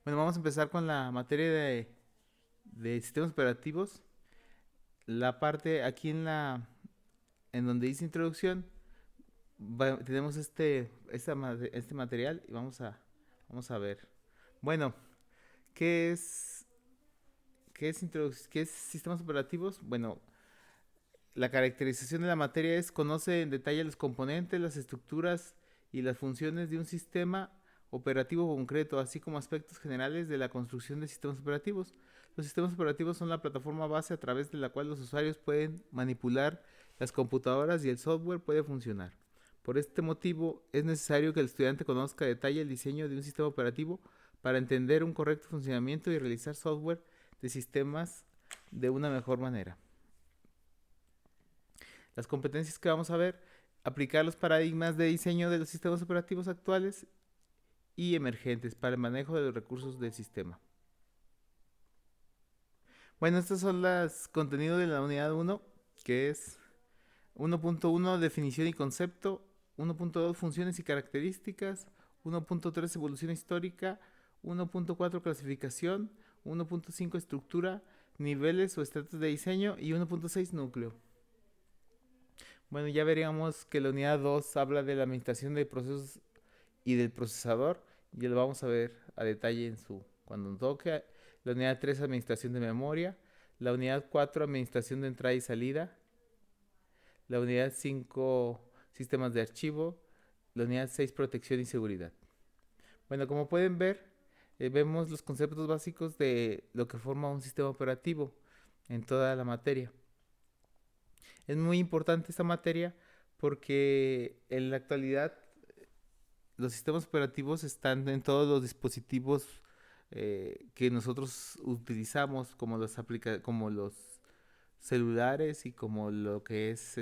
Bueno, vamos a empezar con la materia de sistemas operativos. La parte aquí en donde dice introducción, tenemos este material y vamos a ver. Bueno, ¿qué es, qué es sistemas operativos? Bueno, la caracterización de la materia es conoce en detalle los componentes, las estructuras y las funciones de un sistema operativo concreto, así como aspectos generales de la construcción de sistemas operativos. Los sistemas operativos son la plataforma base a través de la cual los usuarios pueden manipular las computadoras y el software puede funcionar. Por este motivo, es necesario que el estudiante conozca a detalle el diseño de un sistema operativo para entender un correcto funcionamiento y realizar software de sistemas de una mejor manera. Las competencias que vamos a ver, aplicar los paradigmas de diseño de los sistemas operativos actuales y emergentes para el manejo de los recursos del sistema. Bueno, estos son los contenidos de la unidad 1, que es 1.1 definición y concepto, 1.2 funciones y características, 1.3 evolución histórica, 1.4 clasificación, 1.5 estructura, niveles o estratos de diseño y 1.6 núcleo. Bueno, ya veríamos que la unidad 2 habla de la administración de procesos y del procesador. Y lo vamos a ver a detalle cuando nos toque. La unidad 3 administración de memoria. La unidad 4 administración de entrada y salida. La unidad 5 sistemas de archivo. La unidad 6 protección y seguridad. Bueno, como pueden ver, vemos los conceptos básicos de lo que forma un sistema operativo en toda la materia. Es muy importante esta materia porque en la actualidad los sistemas operativos están en todos los dispositivos que nosotros utilizamos, como los celulares y como lo que es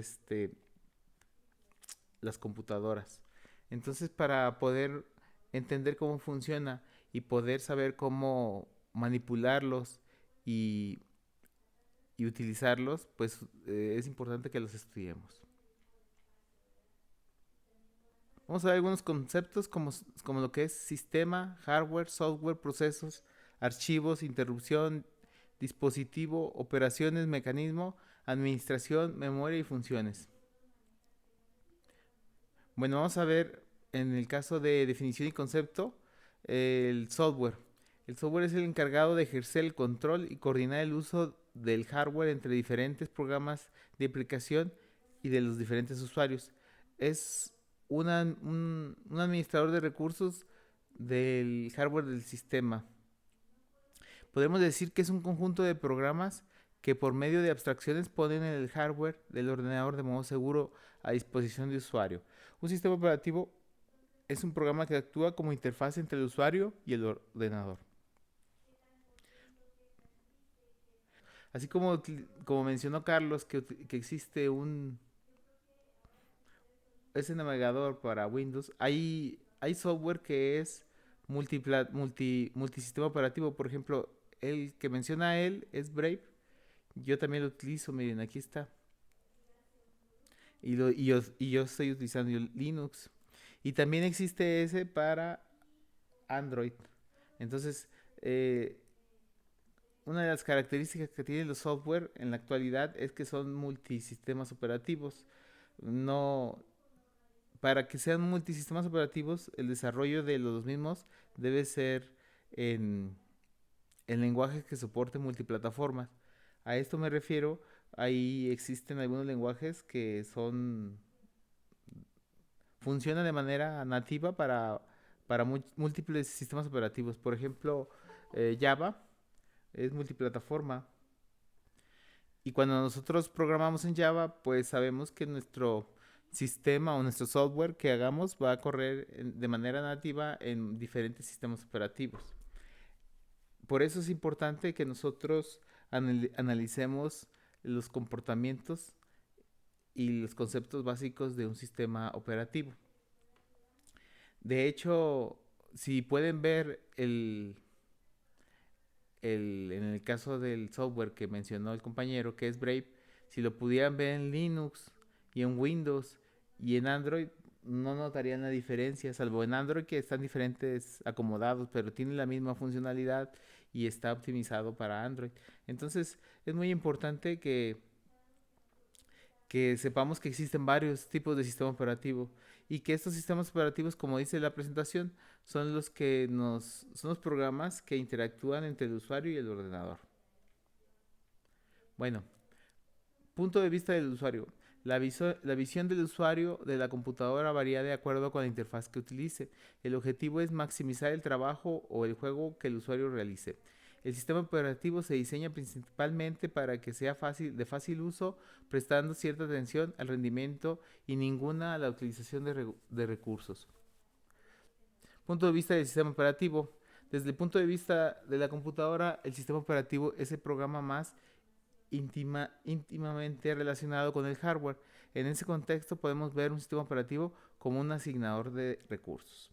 las computadoras. Entonces, para poder entender cómo funciona y poder saber cómo manipularlos y, y utilizarlos, pues es importante que los estudiemos. Vamos a ver algunos conceptos como lo que es sistema, hardware, software, procesos, archivos, interrupción, dispositivo, operaciones, mecanismo, administración, memoria y funciones. Bueno, vamos a ver en el caso de definición y concepto el software. El software es el encargado de ejercer el control y coordinar el uso del hardware entre diferentes programas de aplicación y de los diferentes usuarios. Es un administrador de recursos del hardware del sistema. Podemos decir que es un conjunto de programas que por medio de abstracciones ponen el hardware del ordenador de modo seguro a disposición del usuario. Un sistema operativo es un programa que actúa como interfaz entre el usuario y el ordenador. Así como mencionó Carlos que existe ese navegador para Windows, hay software que es multisistema operativo. Por ejemplo, el que menciona él es Brave. Yo también lo utilizo, miren, aquí está. Y yo estoy utilizando Linux. Y también existe ese para Android. Entonces, eh, una de las características que tienen los software en la actualidad es que son multisistemas operativos. No, para que sean multisistemas operativos, el desarrollo de los mismos debe ser en, en lenguajes que soporten multiplataformas. A esto me refiero, ahí existen algunos lenguajes que funcionan de manera nativa para múltiples sistemas operativos. Por ejemplo, Java es multiplataforma. Y cuando nosotros programamos en Java, pues sabemos que nuestro sistema o nuestro software que hagamos va a correr de manera nativa en diferentes sistemas operativos. Por eso es importante que nosotros analicemos los comportamientos y los conceptos básicos de un sistema operativo. De hecho, si pueden ver en el caso del software que mencionó el compañero, que es Brave, si lo pudieran ver en Linux y en Windows y en Android, no notarían la diferencia, salvo en Android que están diferentes acomodados, pero tiene la misma funcionalidad y está optimizado para Android. Entonces es muy importante que sepamos que existen varios tipos de sistema operativo y que estos sistemas operativos, como dice la presentación, son los programas que interactúan entre el usuario y el ordenador. Bueno, punto de vista del usuario. La visión del usuario de la computadora varía de acuerdo con la interfaz que utilice. El objetivo es maximizar el trabajo o el juego que el usuario realice. El sistema operativo se diseña principalmente para que sea de fácil uso, prestando cierta atención al rendimiento y ninguna a la utilización de recursos. Punto de vista del sistema operativo. Desde el punto de vista de la computadora, el sistema operativo es el programa más íntimamente relacionado con el hardware. En ese contexto podemos ver un sistema operativo como un asignador de recursos.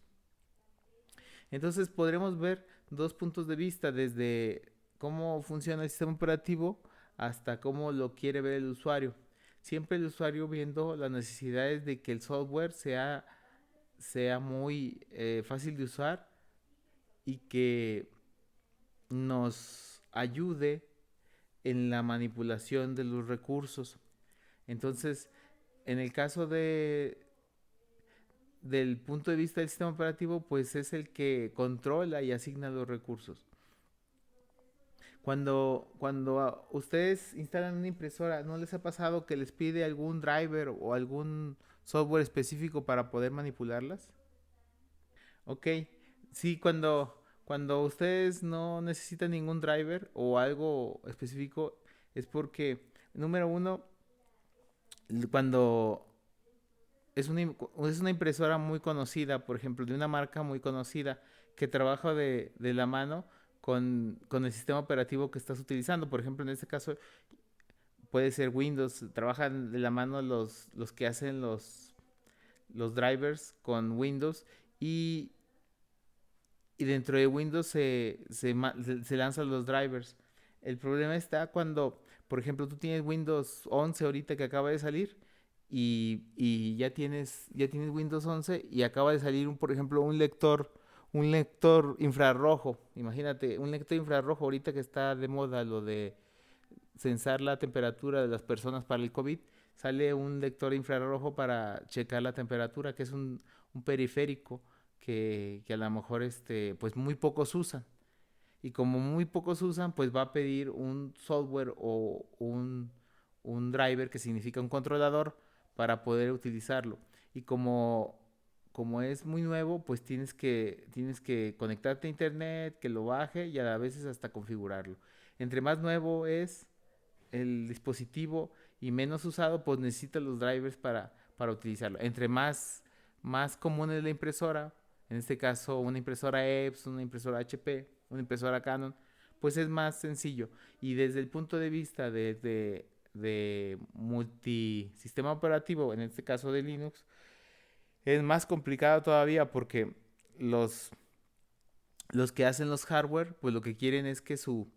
Entonces podremos ver dos puntos de vista, desde cómo funciona el sistema operativo hasta cómo lo quiere ver el usuario. Siempre el usuario viendo las necesidades de que el software sea muy fácil de usar y que nos ayude en la manipulación de los recursos. Entonces, en el caso del punto de vista del sistema operativo, pues es el que controla y asigna los recursos. Cuando ustedes instalan una impresora, ¿no les ha pasado que les pide algún driver o algún software específico para poder manipularlas? Ok, sí, cuando ustedes no necesitan ningún driver o algo específico, es porque, número uno, cuando es una impresora muy conocida, por ejemplo, de una marca muy conocida, que trabaja de la mano con el sistema operativo que estás utilizando. Por ejemplo, en este caso puede ser Windows, trabajan de la mano los que hacen los drivers con Windows y, y dentro de Windows se lanzan los drivers. El problema está cuando, por ejemplo, tú tienes Windows 11 ahorita que acaba de salir y ya tienes Windows 11 y acaba de salir, por ejemplo, un lector infrarrojo. Imagínate, un lector infrarrojo ahorita que está de moda lo de censar la temperatura de las personas para el COVID. Sale un lector infrarrojo para checar la temperatura, que es un periférico que a lo mejor pues muy pocos usan. Y como muy pocos usan, pues va a pedir un software o un driver, que significa un controlador, para poder utilizarlo. Y como es muy nuevo, pues tienes que conectarte a internet, que lo baje y a veces hasta configurarlo. Entre más nuevo es el dispositivo y menos usado, pues necesita los drivers para utilizarlo. Más común es la impresora, en este caso una impresora Epson, una impresora HP, una impresora Canon, pues es más sencillo. Y desde el punto de vista de multisistema operativo, en este caso de Linux, es más complicado todavía porque los, los que hacen los hardware, pues lo que quieren es que su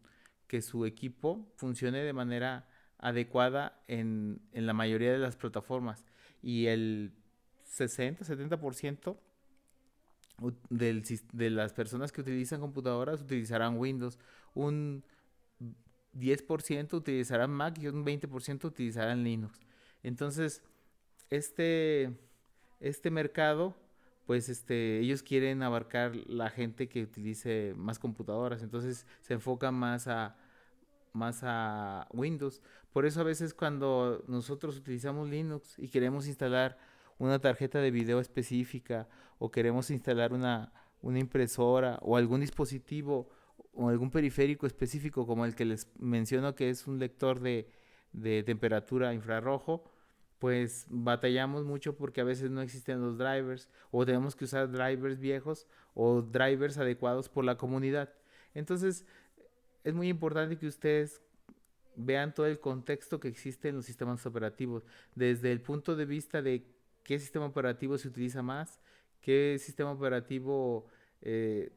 equipo funcione de manera adecuada en la mayoría de las plataformas. Y el 60-70% de las personas que utilizan computadoras utilizarán Windows. Un 10% utilizarán Mac y un 20% utilizarán Linux. Entonces, este, este mercado, pues ellos quieren abarcar la gente que utilice más computadoras. Entonces se enfocan más a Windows. Por eso a veces cuando nosotros utilizamos Linux y queremos instalar una tarjeta de video específica o queremos instalar una impresora o algún dispositivo o algún periférico específico como el que les menciono, que es un lector de temperatura infrarrojo, pues batallamos mucho porque a veces no existen los drivers o tenemos que usar drivers viejos o drivers adecuados por la comunidad. Entonces es muy importante que ustedes vean todo el contexto que existe en los sistemas operativos, desde el punto de vista de qué sistema operativo se utiliza más, qué sistema operativo eh,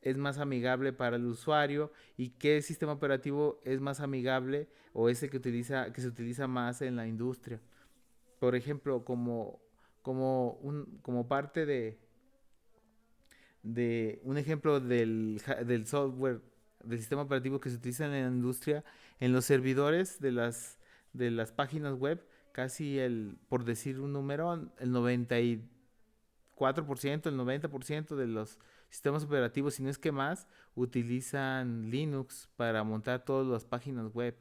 es más amigable para el usuario y qué sistema operativo es más amigable o es el que se utiliza más en la industria. Por ejemplo, como parte de un ejemplo del software, del sistema operativo que se utiliza en la industria, en los servidores de las páginas web, casi por decir un número, el 94%, el 90% de los sistemas operativos, si no es que más, utilizan Linux para montar todas las páginas web.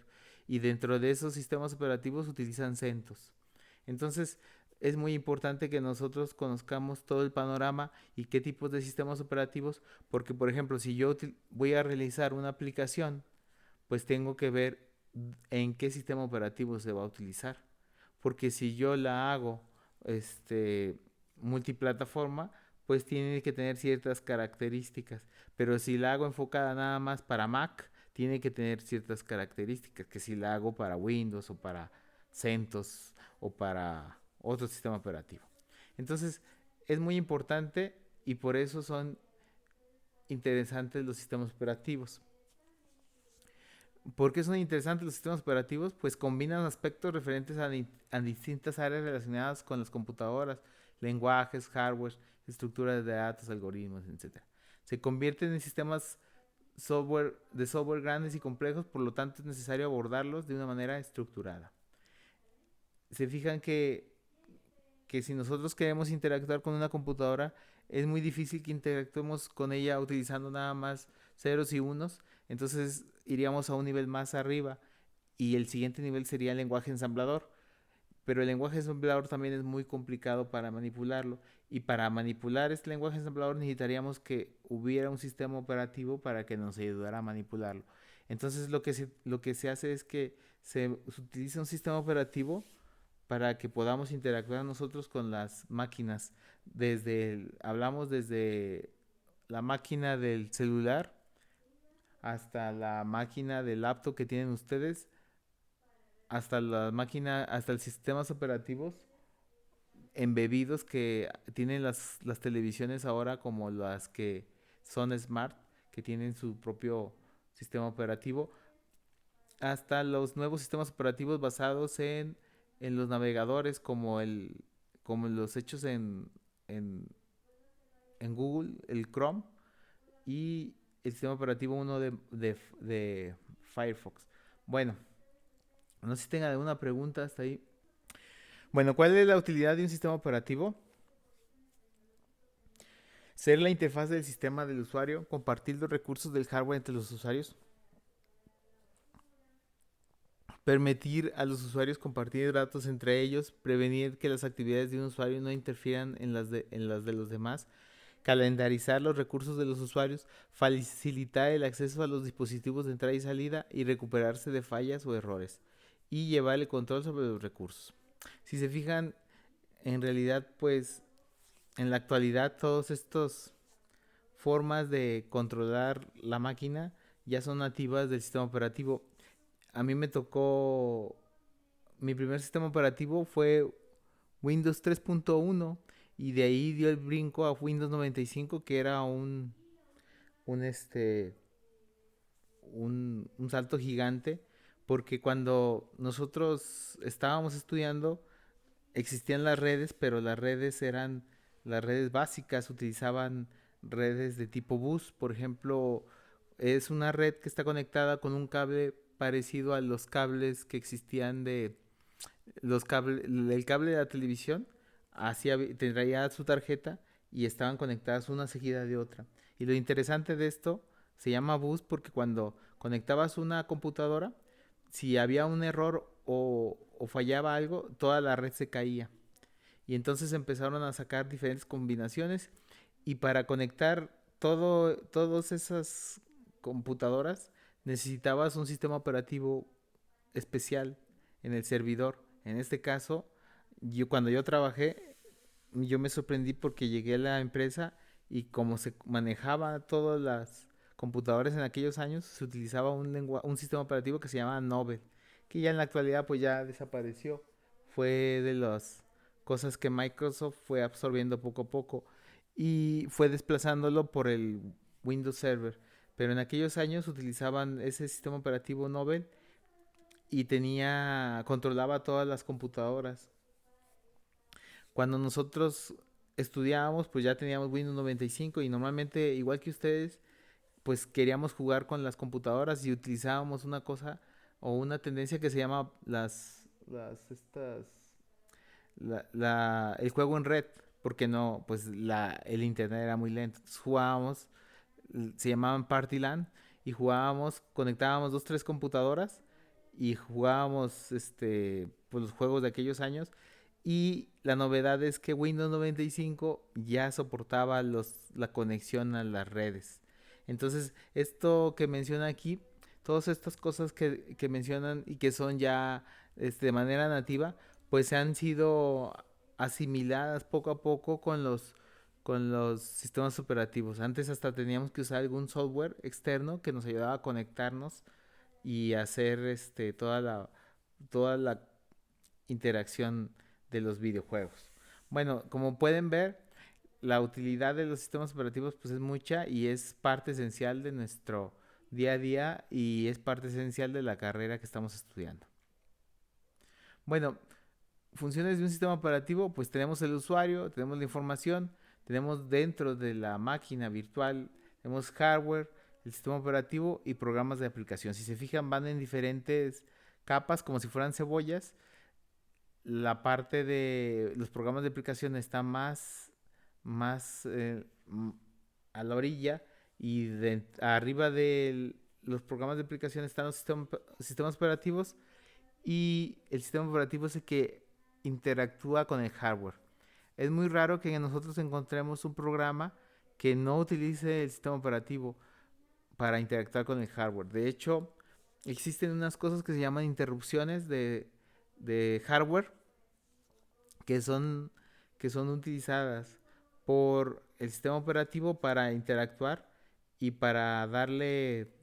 Y dentro de esos sistemas operativos utilizan CentOS. Entonces, es muy importante que nosotros conozcamos todo el panorama y qué tipos de sistemas operativos, porque por ejemplo, si yo voy a realizar una aplicación, pues tengo que ver en qué sistema operativo se va a utilizar. Porque si yo la hago multiplataforma, pues tiene que tener ciertas características. Pero si la hago enfocada nada más para Mac, tiene que tener ciertas características que si la hago para Windows o para CentOS o para otro sistema operativo. Entonces, es muy importante y por eso son interesantes los sistemas operativos. ¿Por qué son interesantes los sistemas operativos? Pues combinan aspectos referentes a distintas áreas relacionadas con las computadoras, lenguajes, hardware, estructuras de datos, algoritmos, etcétera. Se convierten en sistemas de software grandes y complejos, por lo tanto es necesario abordarlos de una manera estructurada. Se fijan que si nosotros queremos interactuar con una computadora, es muy difícil que interactuemos con ella utilizando nada más ceros y unos, entonces iríamos a un nivel más arriba y el siguiente nivel sería el lenguaje ensamblador. Pero el lenguaje ensamblador también es muy complicado para manipularlo. Y para manipular este lenguaje ensamblador necesitaríamos que hubiera un sistema operativo para que nos ayudara a manipularlo. Entonces lo que se hace es que se utiliza un sistema operativo para que podamos interactuar nosotros con las máquinas. Hablamos desde la máquina del celular hasta la máquina del laptop que tienen ustedes, hasta la máquina, hasta los sistemas operativos embebidos que tienen las televisiones ahora, como las que son smart, que tienen su propio sistema operativo, hasta los nuevos sistemas operativos basados en los navegadores, como los hechos en, en Google, el Chrome, y el sistema operativo uno de Firefox. Bueno, no sé si tengan alguna pregunta hasta ahí. Bueno, ¿cuál es la utilidad de un sistema operativo? Ser la interfaz del sistema del usuario, compartir los recursos del hardware entre los usuarios, permitir a los usuarios compartir datos entre ellos, prevenir que las actividades de un usuario no interfieran en las de los demás, calendarizar los recursos de los usuarios, facilitar el acceso a los dispositivos de entrada y salida y recuperarse de fallas o errores, y llevar el control sobre los recursos. Si se fijan, en realidad, pues en la actualidad todas estas formas de controlar la máquina ya son nativas del sistema operativo. A mí me tocó, mi primer sistema operativo fue Windows 3.1 y de ahí dio el brinco a Windows 95, que era un este un salto gigante, porque cuando nosotros estábamos estudiando existían las redes, pero las redes eran las redes básicas, utilizaban redes de tipo bus, por ejemplo, es una red que está conectada con un cable parecido a los cables que existían el cable de la televisión, así traía su tarjeta y estaban conectadas una seguida de otra. Y lo interesante de esto se llama bus porque cuando conectabas una computadora, si había un error o fallaba algo, toda la red se caía. Y entonces empezaron a sacar diferentes combinaciones y para conectar todas esas computadoras necesitabas un sistema operativo especial en el servidor. En este caso, cuando yo trabajé, yo me sorprendí porque llegué a la empresa y como se manejaba todas las computadoras en aquellos años, se utilizaba un sistema operativo que se llamaba Nobel, que ya en la actualidad pues ya desapareció. Fue de las cosas que Microsoft fue absorbiendo poco a poco y fue desplazándolo por el Windows Server. Pero en aquellos años utilizaban ese sistema operativo Nobel y controlaba todas las computadoras. Cuando nosotros estudiábamos, pues ya teníamos Windows 95 y normalmente, igual que ustedes, pues queríamos jugar con las computadoras y utilizábamos una cosa o una tendencia que se llama el juego en red, porque no, pues el internet era muy lento. Entonces jugábamos, se llamaban Party LAN, y jugábamos, conectábamos dos, tres computadoras y jugábamos pues los juegos de aquellos años. Y la novedad es que Windows 95 ya soportaba la conexión a las redes. Entonces, esto que menciona aquí, todas estas cosas que mencionan y que son ya de manera nativa, pues han sido asimiladas poco a poco con los sistemas operativos. Antes hasta teníamos que usar algún software externo que nos ayudaba a conectarnos y hacer toda la interacción de los videojuegos. Bueno, como pueden ver, la utilidad de los sistemas operativos pues es mucha y es parte esencial de nuestro día a día y es parte esencial de la carrera que estamos estudiando. Bueno, funciones de un sistema operativo, pues tenemos el usuario, tenemos la información, tenemos dentro de la máquina virtual, tenemos hardware, el sistema operativo y programas de aplicación. Si se fijan, van en diferentes capas como si fueran cebollas. La parte de los programas de aplicación está más a la orilla y arriba de los programas de aplicación están los sistemas operativos y el sistema operativo es el que interactúa con el hardware. Es muy raro que nosotros encontremos un programa que no utilice el sistema operativo para interactuar con el hardware. De hecho, existen unas cosas que se llaman interrupciones de hardware que son, que son utilizadas por el sistema operativo para interactuar y para darle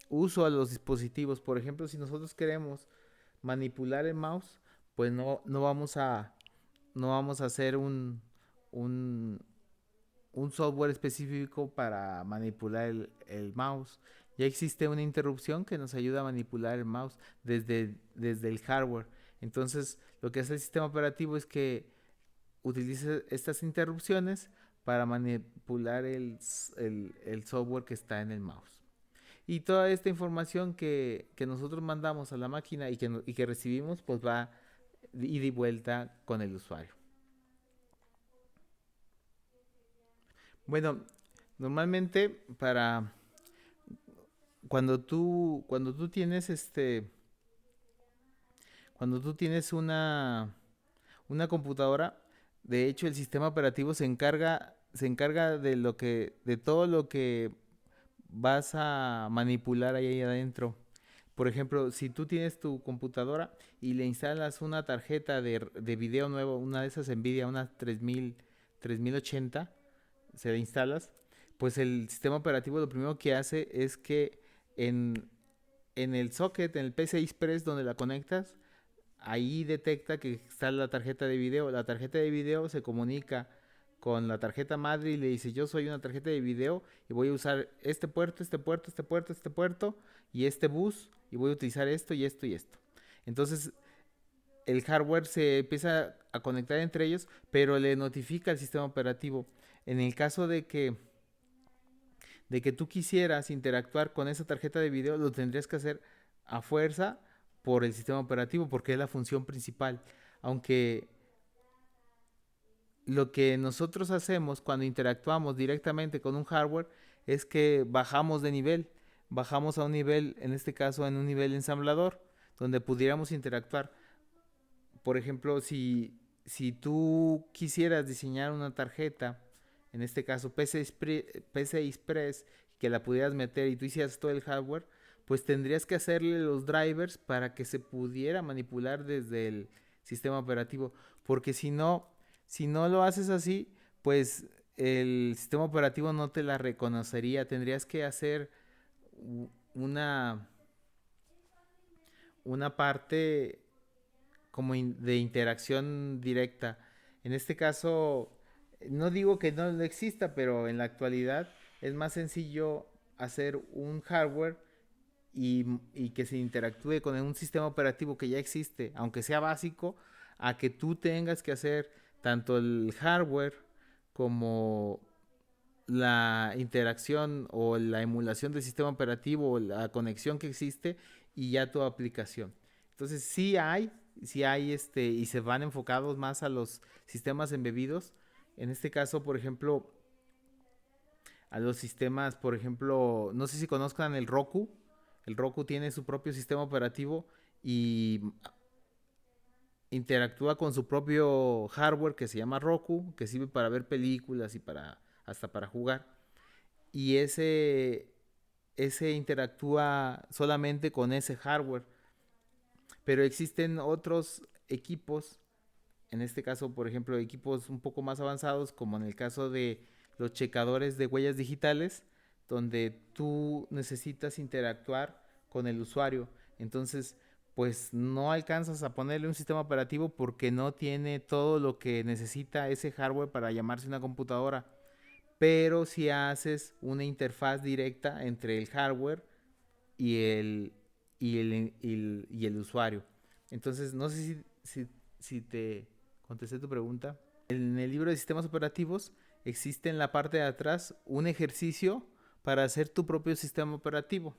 uso a los dispositivos. Por ejemplo, si nosotros queremos manipular el mouse, pues no vamos a hacer un, un software específico para manipular el mouse. Ya existe una interrupción que nos ayuda a manipular el mouse desde el hardware. Entonces, lo que hace el sistema operativo es que utiliza estas interrupciones para manipular el software que está en el mouse. Y toda esta información que nosotros mandamos a la máquina y que recibimos, pues va ida y vuelta con el usuario. Bueno, normalmente cuando tú tienes cuando tú tienes una computadora, de hecho el sistema operativo se encarga de todo lo que vas a manipular ahí adentro. Por ejemplo, si tú tienes tu computadora y le instalas una tarjeta de video nuevo, una de esas Nvidia, una 3080, se la instalas, pues el sistema operativo lo primero que hace es que en, en el socket, en el PCI Express donde la conectas, ahí detecta que está la tarjeta de video. La tarjeta de video se comunica con la tarjeta madre y le dice, yo soy una tarjeta de video y voy a usar este puerto, este puerto, este puerto, este puerto y este bus y voy a utilizar esto y esto y esto. Entonces el hardware se empieza a conectar entre ellos, pero le notifica al sistema operativo. En el caso de que tú quisieras interactuar con esa tarjeta de video, lo tendrías que hacer a fuerza por el sistema operativo, porque es la función principal. Aunque lo que nosotros hacemos cuando interactuamos directamente con un hardware es que bajamos de nivel, bajamos a un nivel, en este caso en un nivel ensamblador, donde pudiéramos interactuar. Por ejemplo, si tú quisieras diseñar una tarjeta, en este caso PC Express, que la pudieras meter y tú hicieras todo el hardware, pues tendrías que hacerle los drivers para que se pudiera manipular desde el sistema operativo. Porque si no lo haces así, pues el sistema operativo no te la reconocería. Tendrías que hacer una, una parte como de interacción directa. En este caso, no digo que no exista, pero en la actualidad es más sencillo hacer un hardware y que se interactúe con un sistema operativo que ya existe, aunque sea básico, a que tú tengas que hacer tanto el hardware como la interacción o la emulación del sistema operativo o la conexión que existe y ya tu aplicación. Entonces sí hay y se van enfocados más a los sistemas embebidos. En este caso, por ejemplo, a los sistemas, por ejemplo, no sé si conozcan el Roku. El Roku tiene su propio sistema operativo y interactúa con su propio hardware que se llama Roku, que sirve para ver películas y para hasta para jugar. Y ese interactúa solamente con ese hardware. Pero existen otros equipos, en este caso, por ejemplo, equipos un poco más avanzados, como en el caso de los checadores de huellas digitales, donde tú necesitas interactuar con el usuario. Entonces, pues no alcanzas a ponerle un sistema operativo porque no tiene todo lo que necesita ese hardware para llamarse una computadora. Pero si haces una interfaz directa entre el hardware y el usuario. Entonces, no sé si te contesté tu pregunta. En el libro de sistemas operativos existe en la parte de atrás un ejercicio para hacer tu propio sistema operativo.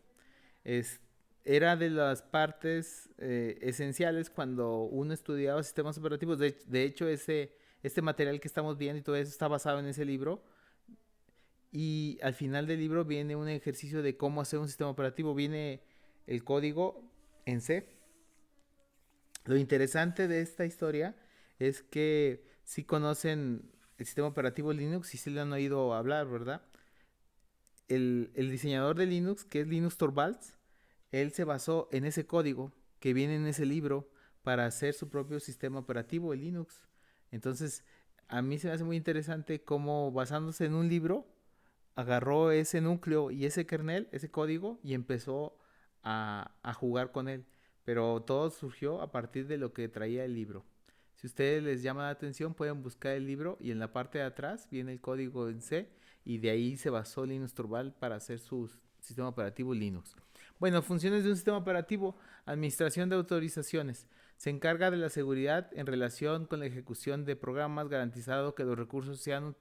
Es, era de las partes esenciales cuando uno estudiaba sistemas operativos. De hecho, este material que estamos viendo y todo eso está basado en ese libro. Y al final del libro viene un ejercicio de cómo hacer un sistema operativo. Viene el código en C. Lo interesante de esta historia es que si conocen el sistema operativo Linux y si le han oído hablar, ¿verdad? El diseñador de Linux, que es Linus Torvalds, él se basó en ese código que viene en ese libro para hacer su propio sistema operativo, el Linux. Entonces, a mí se me hace muy interesante cómo basándose en un libro, agarró ese núcleo y ese kernel, ese código, y empezó a jugar con él. Pero todo surgió a partir de lo que traía el libro. Si ustedes les llama la atención, pueden buscar el libro y en la parte de atrás viene el código en C y de ahí se basó Linus Torvald para hacer su sistema operativo Linux. Bueno, funciones de un sistema operativo: administración de autorizaciones. Se encarga de la seguridad en relación con la ejecución de programas, garantizado que los recursos sean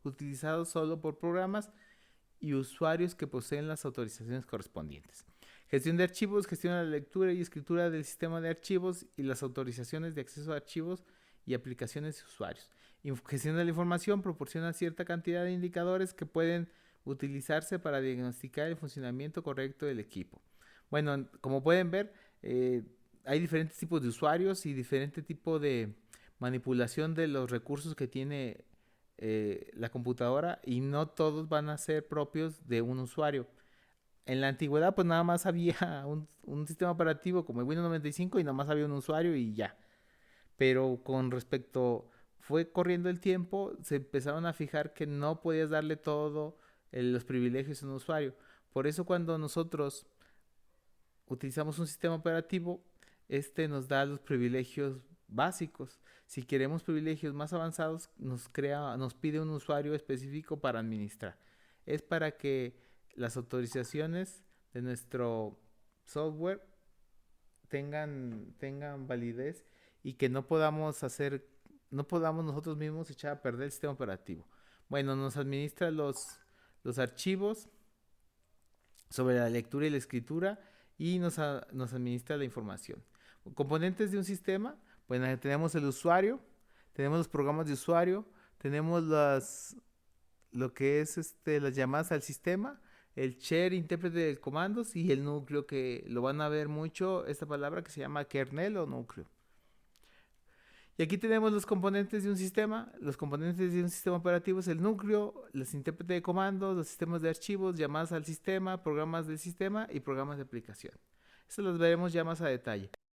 utilizados solo por programas y usuarios que poseen las autorizaciones correspondientes. Gestión de archivos, gestiona la lectura y escritura del sistema de archivos y las autorizaciones de acceso a archivos y aplicaciones de usuarios. Gestión de la información, proporciona cierta cantidad de indicadores que pueden utilizarse para diagnosticar el funcionamiento correcto del equipo. Bueno, como pueden ver, hay diferentes tipos de usuarios y diferente tipo de manipulación de los recursos que tiene la computadora y no todos van a ser propios de un usuario. En la antigüedad pues nada más había un sistema operativo como el Windows 95 y nada más había un usuario y ya. Pero con respecto, fue corriendo el tiempo, se empezaron a fijar que no podías darle todo los privilegios a un usuario. Por eso cuando nosotros utilizamos un sistema operativo, este nos da los privilegios básicos. Si queremos privilegios más avanzados, nos pide un usuario específico para administrar. Es para que las autorizaciones de nuestro software tengan validez y que no podamos nosotros mismos echar a perder el sistema operativo. Bueno, nos administra los archivos sobre la lectura y la escritura y nos administra la información. Componentes de un sistema: bueno, tenemos el usuario, tenemos los programas de usuario, tenemos lo que es las llamadas al sistema, el share, intérprete de comandos y el núcleo, que lo van a ver mucho esta palabra que se llama kernel o núcleo. Y aquí tenemos los componentes de un sistema. Los componentes de un sistema operativo es el núcleo, los intérpretes de comandos, los sistemas de archivos, llamadas al sistema, programas del sistema y programas de aplicación. Esto los veremos ya más a detalle.